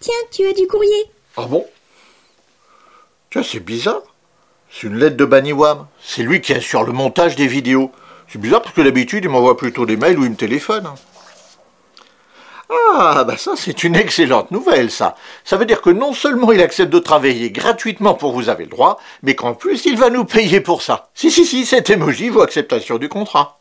Tiens, tu as du courrier. Ah bon? Tiens, c'est bizarre. C'est une lettre de Baniwam. C'est lui qui assure le montage des vidéos. C'est bizarre parce que d'habitude, il m'envoie plutôt des mails ou il me téléphone. Ah, bah ça, c'est une excellente nouvelle, ça. Ça veut dire que non seulement il accepte de travailler gratuitement pour vous avez le droit, mais qu'en plus, il va nous payer pour ça. Si, cet emoji vaut acceptation du contrat.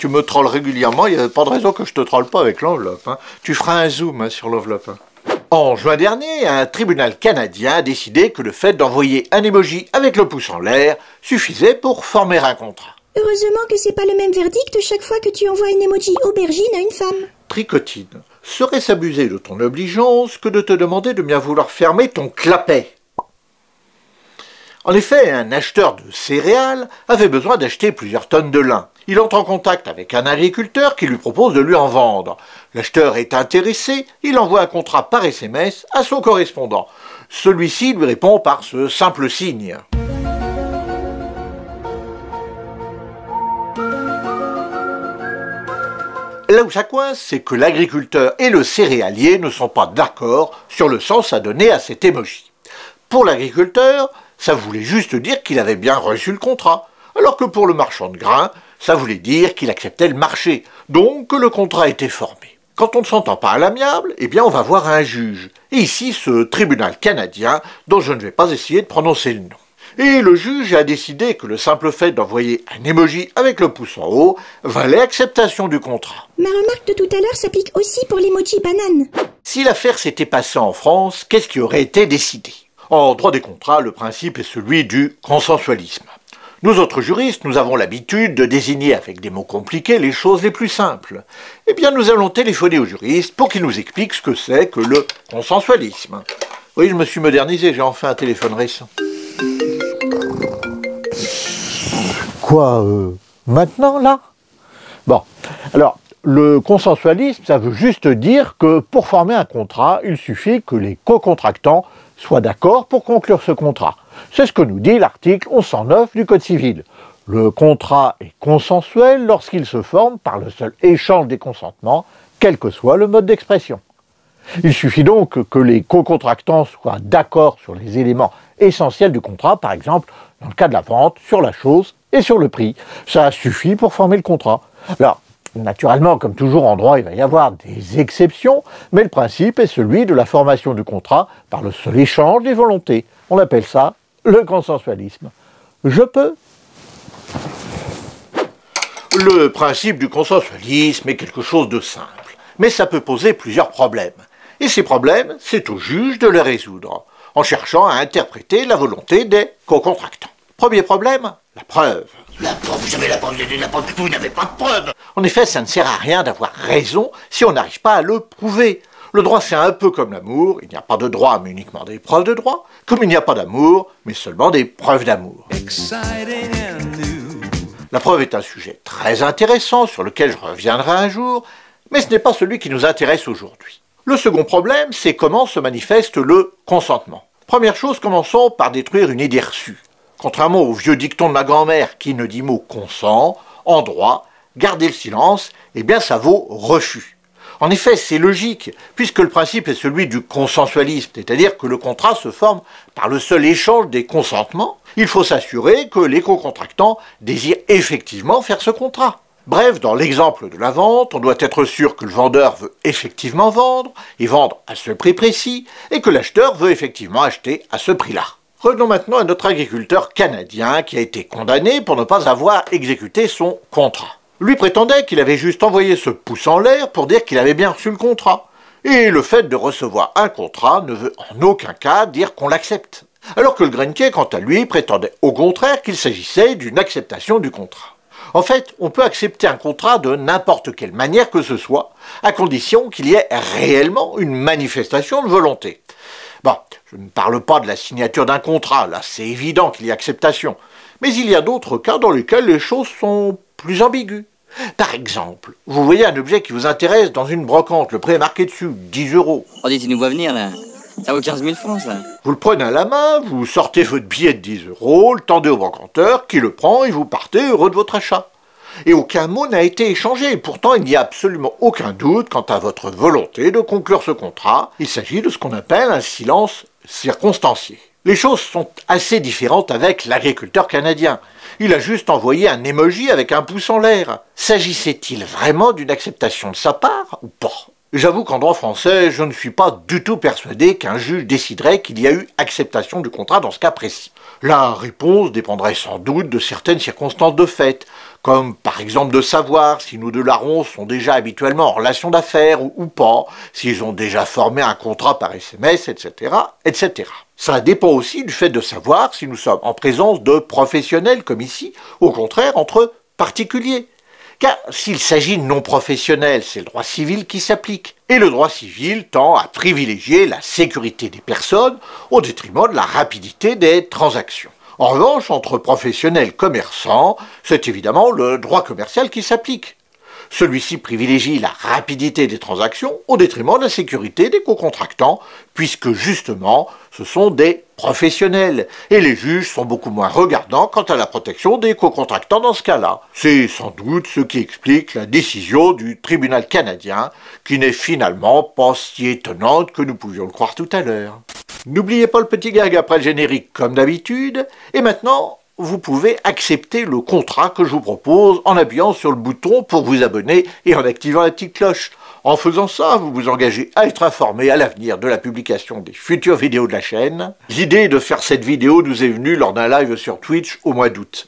Tu me trolles régulièrement, il n'y a pas de raison que je te trolle pas avec l'enveloppe. Hein. Tu feras un zoom sur l'enveloppe. Hein. En juin dernier, un tribunal canadien a décidé que le fait d'envoyer un emoji avec le pouce en l'air suffisait pour former un contrat. Heureusement que c'est pas le même verdict chaque fois que tu envoies un emoji aubergine à une femme. Tricotine, serait-ce abuser de ton obligeance que de te demander de bien vouloir fermer ton clapet? En effet, un acheteur de céréales avait besoin d'acheter plusieurs tonnes de lin. Il entre en contact avec un agriculteur qui lui propose de lui en vendre. L'acheteur est intéressé, il envoie un contrat par SMS à son correspondant. Celui-ci lui répond par ce simple signe. Là où ça coince, c'est que l'agriculteur et le céréalier ne sont pas d'accord sur le sens à donner à cet emoji. Pour l'agriculteur, ça voulait juste dire qu'il avait bien reçu le contrat, alors que pour le marchand de grains, ça voulait dire qu'il acceptait le marché, donc que le contrat était formé. Quand on ne s'entend pas à l'amiable, eh bien on va voir un juge. Et ici, ce tribunal canadien, dont je ne vais pas essayer de prononcer le nom. Et le juge a décidé que le simple fait d'envoyer un emoji avec le pouce en haut valait acceptation du contrat. Ma remarque de tout à l'heure s'applique aussi pour l'emoji banane. Si l'affaire s'était passée en France, qu'est-ce qui aurait été décidé? En droit des contrats, le principe est celui du consensualisme. Nous autres juristes, nous avons l'habitude de désigner avec des mots compliqués les choses les plus simples. Eh bien, nous allons téléphoner aux juristes pour qu'ils nous expliquent ce que c'est que le consensualisme. Oui, je me suis modernisé, j'ai enfin un téléphone récent. Quoi, maintenant, là? Bon, alors, le consensualisme, ça veut juste dire que pour former un contrat, il suffit que les co-contractants soient d'accord pour conclure ce contrat. C'est ce que nous dit l'article 1109 du Code civil. Le contrat est consensuel lorsqu'il se forme par le seul échange des consentements, quel que soit le mode d'expression. Il suffit donc que les co-contractants soient d'accord sur les éléments essentiels du contrat, par exemple, dans le cas de la vente, sur la chose et sur le prix. Ça suffit pour former le contrat. Alors, naturellement, comme toujours en droit, il va y avoir des exceptions, mais le principe est celui de la formation du contrat par le seul échange des volontés. On appelle ça le consensualisme. Je peux? Le principe du consensualisme est quelque chose de simple, mais ça peut poser plusieurs problèmes. Et ces problèmes, c'est au juge de les résoudre, en cherchant à interpréter la volonté des co-contractants. Premier problème, la preuve. La preuve, vous avez la preuve, vous n'avez pas de preuve. En effet, ça ne sert à rien d'avoir raison si on n'arrive pas à le prouver. Le droit, c'est un peu comme l'amour. Il n'y a pas de droit, mais uniquement des preuves de droit. Comme il n'y a pas d'amour, mais seulement des preuves d'amour. La preuve est un sujet très intéressant sur lequel je reviendrai un jour, mais ce n'est pas celui qui nous intéresse aujourd'hui. Le second problème, c'est comment se manifeste le consentement. Première chose, commençons par détruire une idée reçue. Contrairement au vieux dicton de ma grand-mère qui ne dit mot consent, en droit, garder le silence, eh bien ça vaut refus. En effet, c'est logique, puisque le principe est celui du consensualisme, c'est-à-dire que le contrat se forme par le seul échange des consentements. Il faut s'assurer que les co-contractants désirent effectivement faire ce contrat. Bref, dans l'exemple de la vente, on doit être sûr que le vendeur veut effectivement vendre, et vendre à ce prix précis, et que l'acheteur veut effectivement acheter à ce prix-là. Revenons maintenant à notre agriculteur canadien qui a été condamné pour ne pas avoir exécuté son contrat. Lui prétendait qu'il avait juste envoyé ce pouce en l'air pour dire qu'il avait bien reçu le contrat. Et le fait de recevoir un contrat ne veut en aucun cas dire qu'on l'accepte. Alors que le Grenke, quant à lui, prétendait au contraire qu'il s'agissait d'une acceptation du contrat. En fait, on peut accepter un contrat de n'importe quelle manière que ce soit, à condition qu'il y ait réellement une manifestation de volonté. Bon, je ne parle pas de la signature d'un contrat, là c'est évident qu'il y a acceptation. Mais il y a d'autres cas dans lesquels les choses sont plus ambiguës. Par exemple, vous voyez un objet qui vous intéresse dans une brocante, le prix est marqué dessus, 10 €. Oh, dis, tu nous vois venir, là. Ça vaut 15 000 francs, ça. Vous le prenez à la main, vous sortez votre billet de 10 €, le tendez au brocanteur, qui le prend et vous partez heureux de votre achat. Et aucun mot n'a été échangé. Pourtant, il n'y a absolument aucun doute quant à votre volonté de conclure ce contrat. Il s'agit de ce qu'on appelle un silence circonstancié. Les choses sont assez différentes avec l'agriculteur canadien. Il a juste envoyé un emoji avec un pouce en l'air. S'agissait-il vraiment d'une acceptation de sa part ou pas? J'avoue qu'en droit français, je ne suis pas du tout persuadé qu'un juge déciderait qu'il y a eu acceptation du contrat dans ce cas précis. La réponse dépendrait sans doute de certaines circonstances de fait, comme par exemple de savoir si nos deux larrons sont déjà habituellement en relation d'affaires ou pas, s'ils ont déjà formé un contrat par SMS, etc., etc. Ça dépend aussi du fait de savoir si nous sommes en présence de professionnels comme ici, au contraire entre particuliers. Car s'il s'agit de non-professionnels, c'est le droit civil qui s'applique. Et le droit civil tend à privilégier la sécurité des personnes au détriment de la rapidité des transactions. En revanche, entre professionnels commerçants, c'est évidemment le droit commercial qui s'applique. Celui-ci privilégie la rapidité des transactions au détriment de la sécurité des co-contractants, puisque justement, ce sont des professionnels, et les juges sont beaucoup moins regardants quant à la protection des co-contractants dans ce cas-là. C'est sans doute ce qui explique la décision du tribunal canadien, qui n'est finalement pas si étonnante que nous pouvions le croire tout à l'heure. N'oubliez pas le petit gag après le générique comme d'habitude, et maintenant, vous pouvez accepter le contrat que je vous propose en appuyant sur le bouton pour vous abonner et en activant la petite cloche. En faisant ça, vous vous engagez à être informé à l'avenir de la publication des futures vidéos de la chaîne. L'idée de faire cette vidéo nous est venue lors d'un live sur Twitch au mois d'août.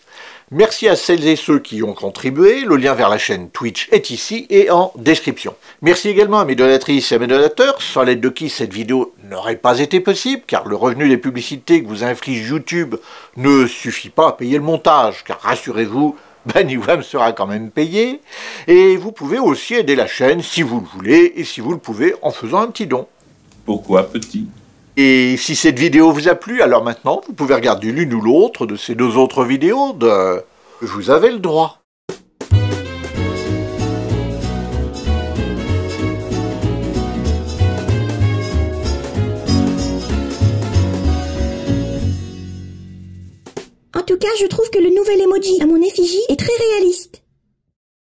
Merci à celles et ceux qui y ont contribué, le lien vers la chaîne Twitch est ici et en description. Merci également à mes donatrices et à mes donateurs, sans l'aide de qui cette vidéo n'aurait pas été possible, car le revenu des publicités que vous inflige YouTube ne suffit pas à payer le montage, car rassurez-vous, Baniwam sera quand même payé, et vous pouvez aussi aider la chaîne si vous le voulez, et si vous le pouvez en faisant un petit don. Pourquoi petit? Et si cette vidéo vous a plu, alors maintenant, vous pouvez regarder l'une ou l'autre de ces deux autres vidéos de « Vous avez le droit ». En tout cas, je trouve que le nouvel emoji à mon effigie est très réaliste.